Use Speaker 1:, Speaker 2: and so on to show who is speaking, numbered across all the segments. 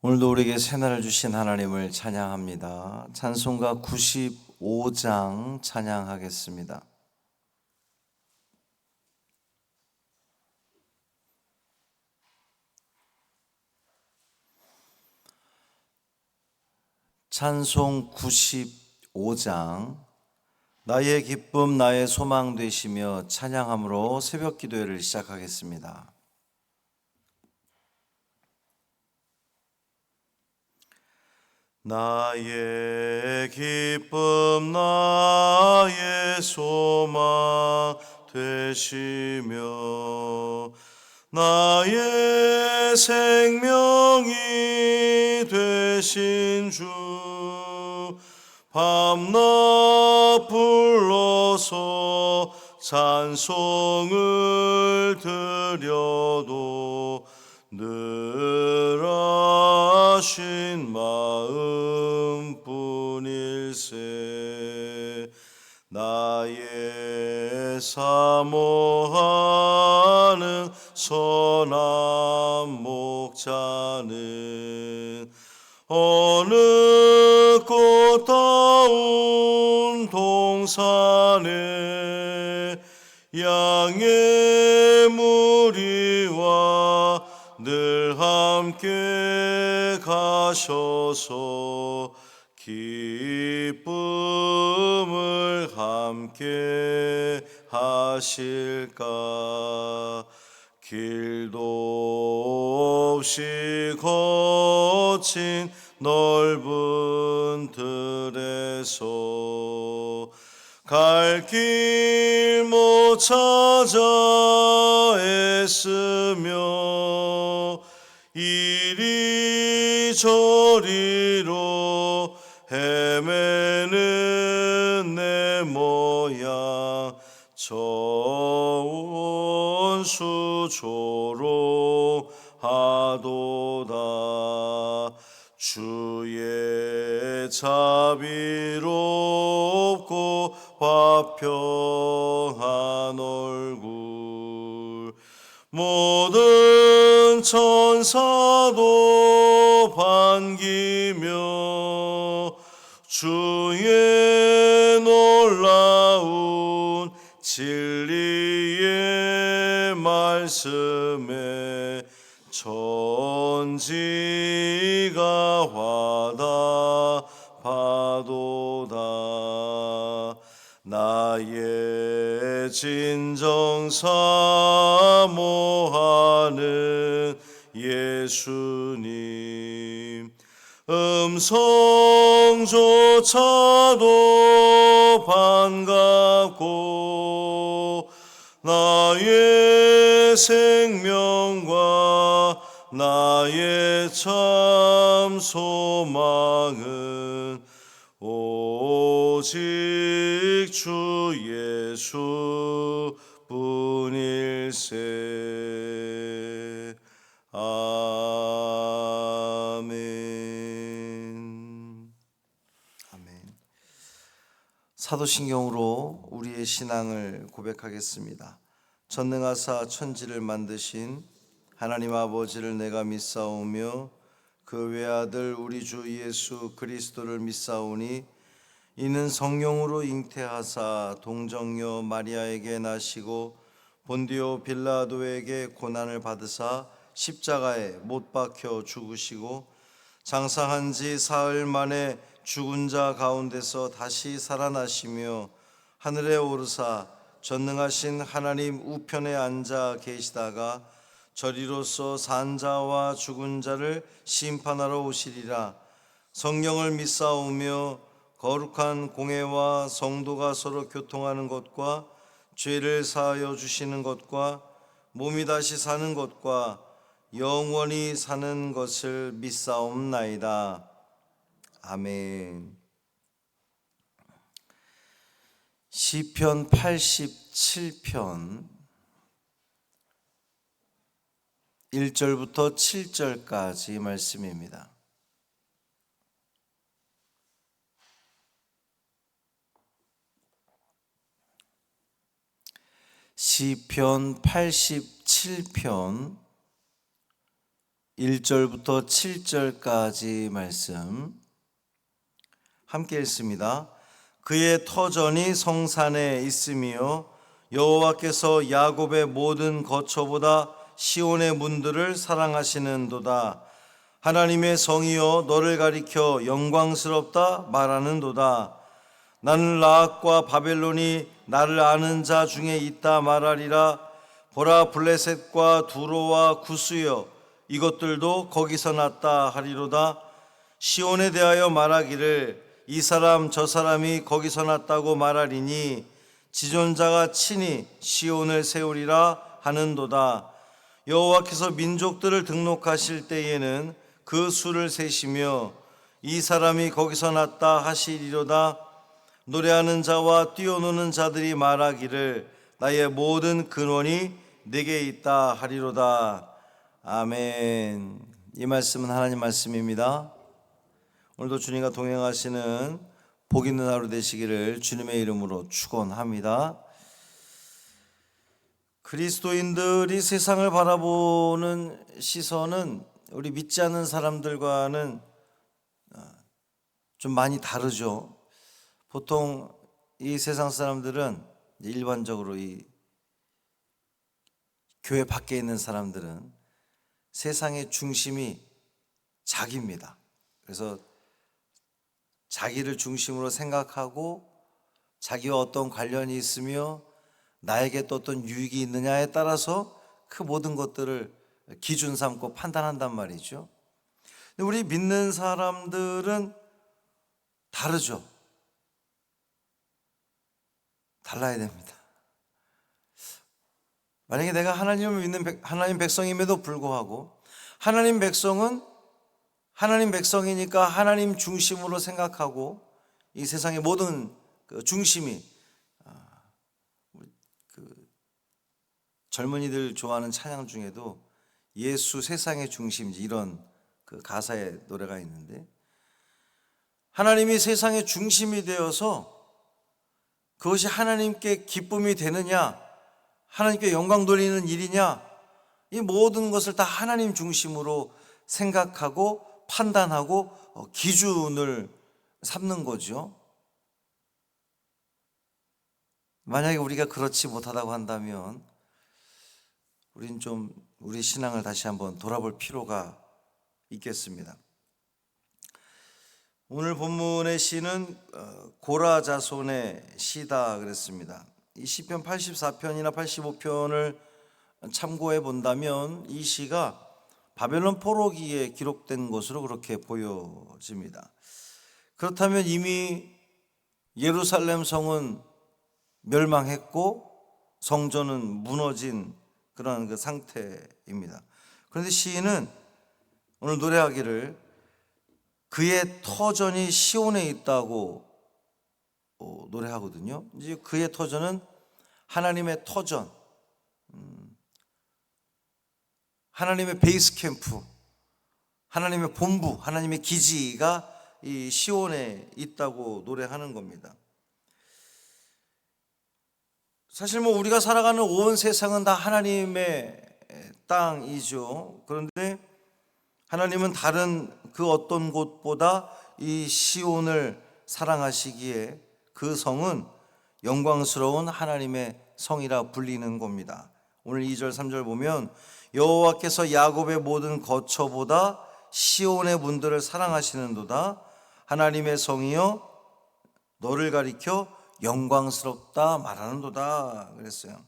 Speaker 1: 오늘도 우리에게 새날을 주신 하나님을 찬양합니다. 찬송가 95장 찬양하겠습니다. 찬송 95장 나의 기쁨 나의 소망 되시며 찬양함으로 새벽 기도회를 시작하겠습니다. 나의 기쁨 나의 소망 되시며 나의 생명이 되신 주 밤낮 불러서 찬송을 드려도 늘 하신 마음뿐일세. 나의 사모하는 선한 목자는 어느 꽃다운 동산에 양의 무리와 늘 함께 가셔서 기쁨을 함께 하실까. 길도 없이 거친 넓은 들에서 갈 길 못 찾아 애쓰며 이리저리로 헤매는 내 모양 저온수 조롱하도다. 주의 자비롭고 화평한 얼굴 모든 천사도 반기며 주의 놀라운 진리의 말씀에 천지가 화답하도다. 나의 진정 사모하는 예수님 음성조차도 반갑고 나의 생명과 나의 참 소망은 오직 주 예수 뿐일세. 아멘. 아멘. 사도신경으로 우리의 신앙을 고백하겠습니다. 전능하사 천지를 만드신 하나님 아버지를 내가 믿사오며 그 외아들 우리 주 예수 그리스도를 믿사오니 이는 성령으로 잉태하사 동정녀 마리아에게 나시고 본디오 빌라도에게 고난을 받으사 십자가에 못 박혀 죽으시고 장사한 지 사흘 만에 죽은 자 가운데서 다시 살아나시며 하늘에 오르사 전능하신 하나님 우편에 앉아 계시다가 저리로서 산 자와 죽은 자를 심판하러 오시리라. 성령을 믿사오며 거룩한 공회와 성도가 서로 교통하는 것과 죄를 사하여 주시는 것과 몸이 다시 사는 것과 영원히 사는 것을 믿사옵나이다. 아멘. 시편 87편 1절부터 7절까지 말씀입니다. 시편 87편 1절부터 7절까지 말씀 함께 읽습니다. 그의 터전이 성산에 있으며 여호와께서 야곱의 모든 거처보다 시온의 문들을 사랑하시는도다. 하나님의 성이여 너를 가리켜 영광스럽다 말하는도다. 나는 라합과 바벨론이 나를 아는 자 중에 있다 말하리라. 보라, 블레셋과 두로와 구스여 이것들도 거기서 났다 하리로다. 시온에 대하여 말하기를 이 사람 저 사람이 거기서 났다고 말하리니 지존자가 친히 시온을 세우리라 하는도다. 여호와께서 민족들을 등록하실 때에는 그 수를 세시며 이 사람이 거기서 났다 하시리로다. 노래하는 자와 뛰어노는 자들이 말하기를 나의 모든 근원이 내게 있다 하리로다. 아멘. 이 말씀은 하나님 말씀입니다. 오늘도 주님과 동행하시는 복 있는 하루 되시기를 주님의 이름으로 축원합니다. 그리스도인들이 세상을 바라보는 시선은 우리 믿지 않는 사람들과는 좀 많이 다르죠. 보통 이 세상 사람들은 일반적으로 이 교회 밖에 있는 사람들은 세상의 중심이 자기입니다. 그래서 자기를 중심으로 생각하고 자기와 어떤 관련이 있으며 나에게 또 어떤 유익이 있느냐에 따라서 그 모든 것들을 기준 삼고 판단한단 말이죠. 근데 우리 믿는 사람들은 다르죠. 달라야 됩니다. 만약에 내가 하나님을 믿는 하나님 백성임에도 불구하고 하나님 백성은 하나님 백성이니까 하나님 중심으로 생각하고 이 세상의 모든 그 중심이 그 젊은이들 좋아하는 찬양 중에도 예수 세상의 중심이지 이런 그 가사의 노래가 있는데 하나님이 세상의 중심이 되어서 그것이 하나님께 기쁨이 되느냐 하나님께 영광 돌리는 일이냐 이 모든 것을 다 하나님 중심으로 생각하고 판단하고 기준을 삼는 거죠. 만약에 우리가 그렇지 못하다고 한다면 우린 좀 우리 신앙을 다시 한번 돌아볼 필요가 있겠습니다. 오늘 본문의 시는 고라 자손의 시다 그랬습니다. 이 시편 84편이나 85편을 참고해 본다면 이 시가 바벨론 포로기에 기록된 것으로 그렇게 보여집니다. 그렇다면 이미 예루살렘 성은 멸망했고 성전은 무너진 그런 그 상태입니다. 그런데 시인은 오늘 노래하기를 그의 터전이 시온에 있다고 노래하거든요. 이제 그의 터전은 하나님의 터전, 하나님의 베이스 캠프, 하나님의 본부, 하나님의 기지가 이 시온에 있다고 노래하는 겁니다. 사실 뭐 우리가 살아가는 온 세상은 다 하나님의 땅이죠. 그런데 하나님은 다른 그 어떤 곳보다 이 시온을 사랑하시기에 그 성은 영광스러운 하나님의 성이라 불리는 겁니다. 오늘 2절 3절 보면 여호와께서 야곱의 모든 거처보다 시온의 문들을 사랑하시는도다. 하나님의 성이여 너를 가리켜 영광스럽다 말하는도다 그랬어요.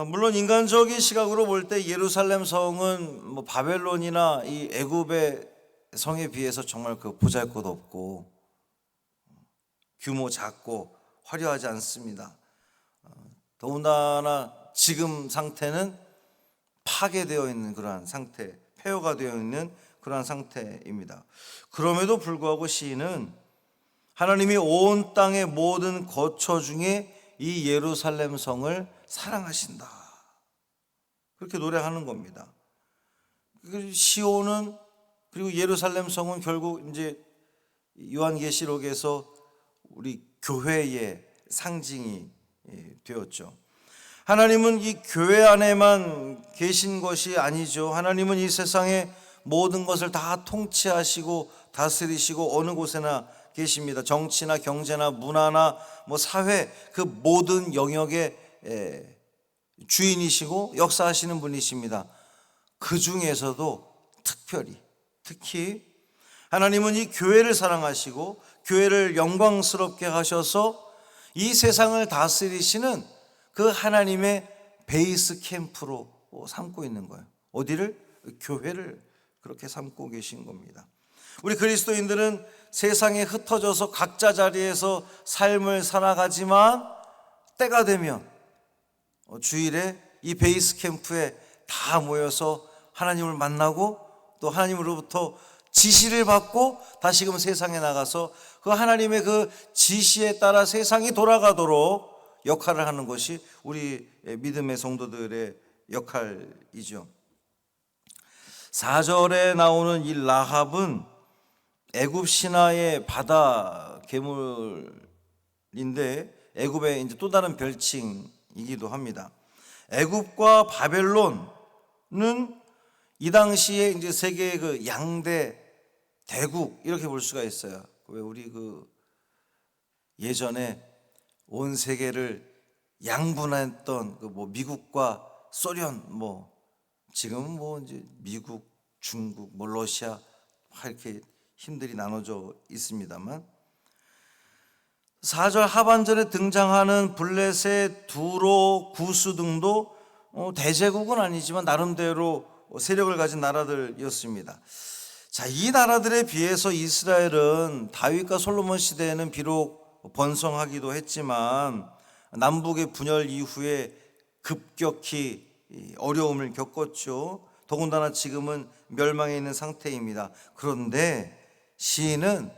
Speaker 1: 물론 인간적인 시각으로 볼 때 예루살렘 성은 뭐 바벨론이나 이 애굽의 성에 비해서 정말 그 보잘것없고 규모 작고 화려하지 않습니다. 더군다나 지금 상태는 파괴되어 있는 그러한 상태, 폐허가 되어 있는 그러한 상태입니다. 그럼에도 불구하고 시인은 하나님이 온 땅의 모든 거처 중에 이 예루살렘 성을 사랑하신다. 그렇게 노래하는 겁니다. 시온은 그리고 예루살렘 성은 결국 이제 요한계시록에서 우리 교회의 상징이 되었죠. 하나님은 이 교회 안에만 계신 것이 아니죠. 하나님은 이 세상의 모든 것을 다 통치하시고 다스리시고 어느 곳에나 계십니다. 정치나 경제나 문화나 사회, 그 모든 영역의 주인이시고 역사하시는 분이십니다. 그 중에서도 특히 하나님은 이 교회를 사랑하시고 교회를 영광스럽게 하셔서 이 세상을 다스리시는 그 하나님의 베이스 캠프로 삼고 있는 거예요. 어디를? 교회를 그렇게 삼고 계신 겁니다. 우리 그리스도인들은 세상에 흩어져서 각자 자리에서 삶을 살아가지만 때가 되면 주일에 이 베이스 캠프에 다 모여서 하나님을 만나고 또 하나님으로부터 지시를 받고 다시금 세상에 나가서 그 하나님의 그 지시에 따라 세상이 돌아가도록 역할을 하는 것이 우리 믿음의 성도들의 역할이죠. 4절에 나오는 이 라합은 애굽 신화의 바다 괴물인데 애굽의 이제 또 다른 별칭이기도 합니다. 애굽과 바벨론은 이 당시에 이제 세계의 그 양대 대국 이렇게 볼 수가 있어요. 왜 우리 그 예전에 온 세계를 양분했던 그 미국과 소련 지금은 이제 미국, 중국, 러시아 이렇게 힘들이 나눠져 있습니다만 4절 하반절에 등장하는 블레셋, 두로, 구스 등도 대제국은 아니지만 나름대로 세력을 가진 나라들이었습니다. 자, 이 나라들에 비해서 이스라엘은 다윗과 솔로몬 시대에는 비록 번성하기도 했지만 남북의 분열 이후에 급격히 어려움을 겪었죠. 더군다나 지금은 멸망해 있는 상태입니다. 그런데 시인은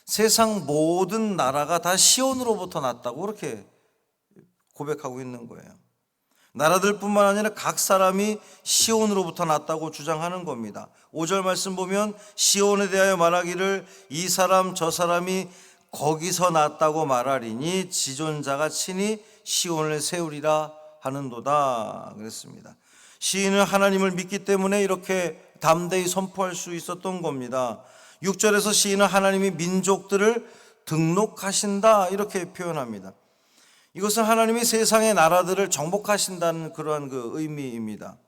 Speaker 1: 세상 모든 나라가 다 시온으로부터 났다고 그렇게 고백하고 있는 거예요. 나라들뿐만 아니라 각 사람이 시온으로부터 났다고 주장하는 겁니다. 5절 말씀 보면 시온에 대하여 말하기를 이 사람 저 사람이 거기서 났다고 말하리니 지존자가 친히 시온을 세우리라 하는도다 그랬습니다. 시인은 하나님을 믿기 때문에 이렇게 담대히 선포할 수 있었던 겁니다. 6절에서 시인은 하나님이 민족들을 등록하신다 이렇게 표현합니다. 이것은 하나님이 세상의 나라들을 정복하신다는 그러한 그 의미입니다.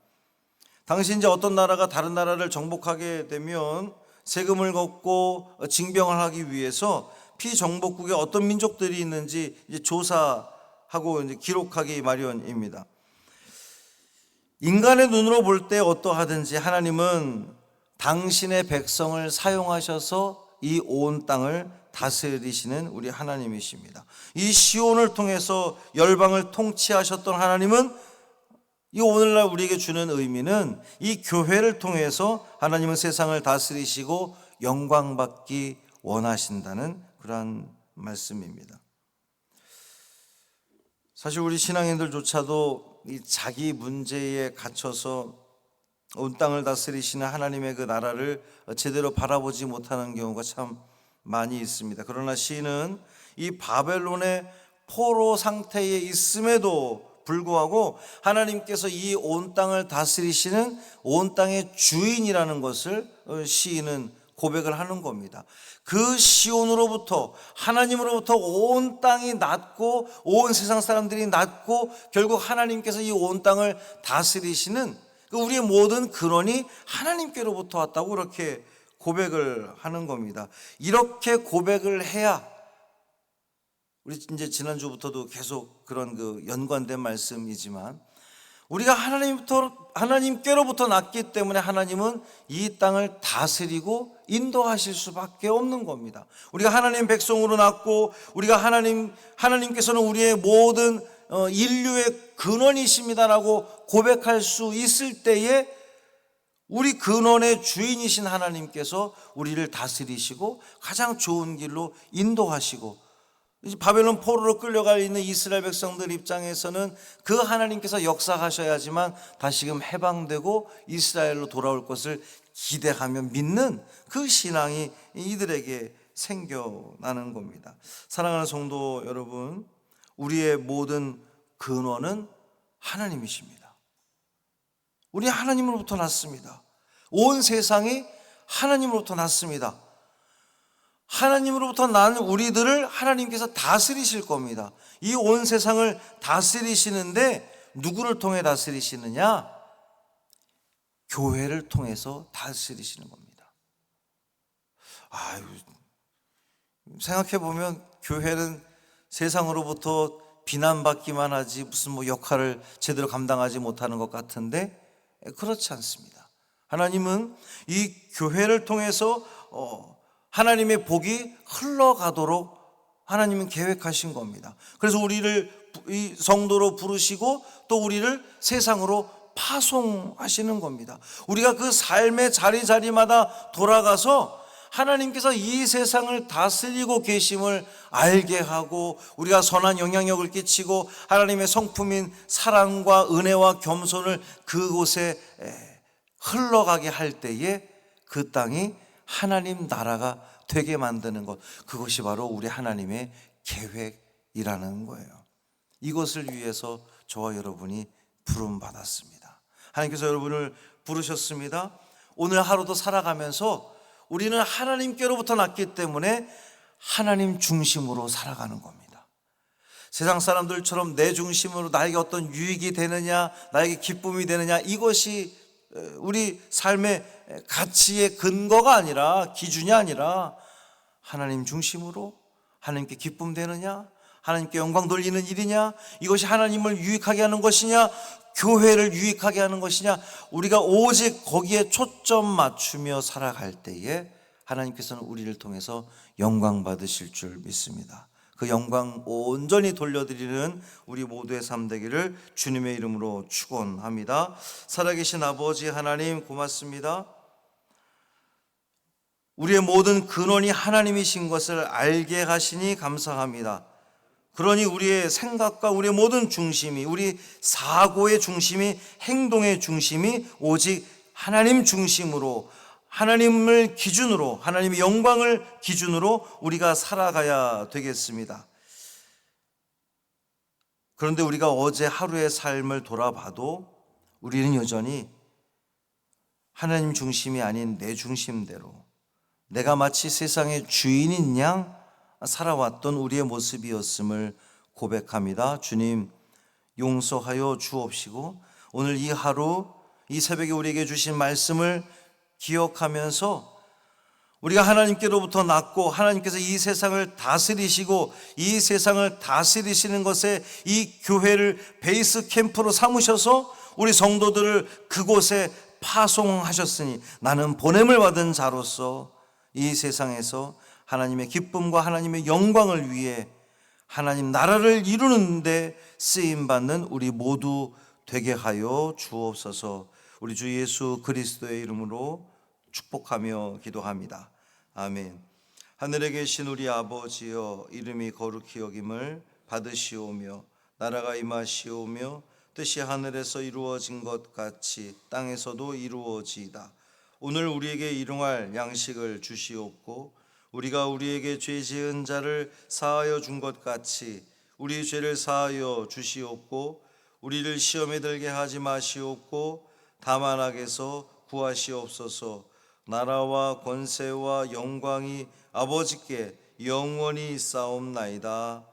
Speaker 1: 당시 이제 어떤 나라가 다른 나라를 정복하게 되면 세금을 걷고 징병을 하기 위해서 피정복국에 어떤 민족들이 있는지 이제 조사하고 이제 기록하기 마련입니다. 인간의 눈으로 볼 때 어떠하든지 하나님은 당신의 백성을 사용하셔서 이 온 땅을 다스리시는 우리 하나님이십니다. 이 시온을 통해서 열방을 통치하셨던 하나님은 이 오늘날 우리에게 주는 의미는 이 교회를 통해서 하나님은 세상을 다스리시고 영광받기 원하신다는 그러한 말씀입니다. 사실 우리 신앙인들조차도 이 자기 문제에 갇혀서 온 땅을 다스리시는 하나님의 그 나라를 제대로 바라보지 못하는 경우가 참 많이 있습니다. 그러나 시인은 이 바벨론의 포로 상태에 있음에도 불구하고 하나님께서 이 온 땅을 다스리시는 온 땅의 주인이라는 것을 시인은 고백을 하는 겁니다. 그 시온으로부터 하나님으로부터 온 땅이 났고 온 세상 사람들이 났고 결국 하나님께서 이 온 땅을 다스리시는 우리의 모든 근원이 하나님께로부터 왔다고 그렇게 고백을 하는 겁니다. 이렇게 고백을 해야 우리 이제 지난주부터도 계속 그런 그 연관된 말씀이지만 우리가 하나님께로부터 났기 때문에 하나님은 이 땅을 다스리고 인도하실 수밖에 없는 겁니다. 우리가 하나님 백성으로 났고 우리가 하나님께서는 우리의 모든 인류의 근원이십니다라고 고백할 수 있을 때에 우리 근원의 주인이신 하나님께서 우리를 다스리시고 가장 좋은 길로 인도하시고 바벨론 포로로 끌려가 있는 이스라엘 백성들 입장에서는 그 하나님께서 역사하셔야지만 다시금 해방되고 이스라엘로 돌아올 것을 기대하며 믿는 그 신앙이 이들에게 생겨나는 겁니다. 사랑하는 성도 여러분, 우리의 모든 근원은 하나님이십니다. 우리 하나님으로부터 났습니다. 온 세상이 하나님으로부터 났습니다. 하나님으로부터 난 우리들을 하나님께서 다스리실 겁니다. 이 온 세상을 다스리시는데 누구를 통해 다스리시느냐? 교회를 통해서 다스리시는 겁니다. 아유, 생각해보면 교회는 세상으로부터 비난받기만 하지 무슨 역할을 제대로 감당하지 못하는 것 같은데 그렇지 않습니다. 하나님은 이 교회를 통해서 하나님의 복이 흘러가도록 하나님은 계획하신 겁니다. 그래서 우리를 이 성도로 부르시고 또 우리를 세상으로 파송하시는 겁니다. 우리가 그 삶의 자리자리마다 돌아가서 하나님께서 이 세상을 다스리고 계심을 알게 하고 우리가 선한 영향력을 끼치고 하나님의 성품인 사랑과 은혜와 겸손을 그곳에 흘러가게 할 때에 그 땅이 하나님 나라가 되게 만드는 것, 그것이 바로 우리 하나님의 계획이라는 거예요. 이것을 위해서 저와 여러분이 부름받았습니다. 하나님께서 여러분을 부르셨습니다. 오늘 하루도 살아가면서 우리는 하나님께로부터 났기 때문에 하나님 중심으로 살아가는 겁니다. 세상 사람들처럼 내 중심으로 나에게 어떤 유익이 되느냐, 나에게 기쁨이 되느냐, 이것이 우리 삶의 가치의 근거가 아니라, 기준이 아니라 하나님 중심으로 하나님께 기쁨 되느냐, 하나님께 영광 돌리는 일이냐, 이것이 하나님을 유익하게 하는 것이냐, 교회를 유익하게 하는 것이냐, 우리가 오직 거기에 초점 맞추며 살아갈 때에 하나님께서는 우리를 통해서 영광 받으실 줄 믿습니다. 그 영광 온전히 돌려드리는 우리 모두의 삶 되기를 주님의 이름으로 축원합니다. 살아계신 아버지 하나님 고맙습니다. 우리의 모든 근원이 하나님이신 것을 알게 하시니 감사합니다. 그러니 우리의 생각과 우리의 모든 중심이, 우리 사고의 중심이, 행동의 중심이 오직 하나님 중심으로, 하나님을 기준으로, 하나님의 영광을 기준으로 우리가 살아가야 되겠습니다. 그런데 우리가 어제 하루의 삶을 돌아봐도 우리는 여전히 하나님 중심이 아닌 내 중심대로, 내가 마치 세상의 주인인 양 살아왔던 우리의 모습이었음을 고백합니다. 주님, 용서하여 주옵시고 오늘 이 하루, 이 새벽에 우리에게 주신 말씀을 기억하면서 우리가 하나님께로부터 났고 하나님께서 이 세상을 다스리시고 이 세상을 다스리시는 것에 이 교회를 베이스 캠프로 삼으셔서 우리 성도들을 그곳에 파송하셨으니 나는 보냄을 받은 자로서 이 세상에서 하나님의 기쁨과 하나님의 영광을 위해 하나님 나라를 이루는 데 쓰임받는 우리 모두 되게 하여 주옵소서. 우리 주 예수 그리스도의 이름으로 축복하며 기도합니다. 아멘. 하늘에 계신 우리 아버지여, 이름이 거룩히 여김을 받으시오며 나라가 임하시오며 뜻이 하늘에서 이루어진 것 같이 땅에서도 이루어지이다. 오늘 우리에게 일용할 양식을 주시옵고 우리가 우리에게 죄 지은 자를 사하여 준 것 같이 우리 죄를 사하여 주시옵고 우리를 시험에 들게 하지 마시옵고 다만 악에서 구하시옵소서. 나라와 권세와 영광이 아버지께 영원히 있사옵나이다.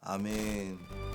Speaker 1: 아멘.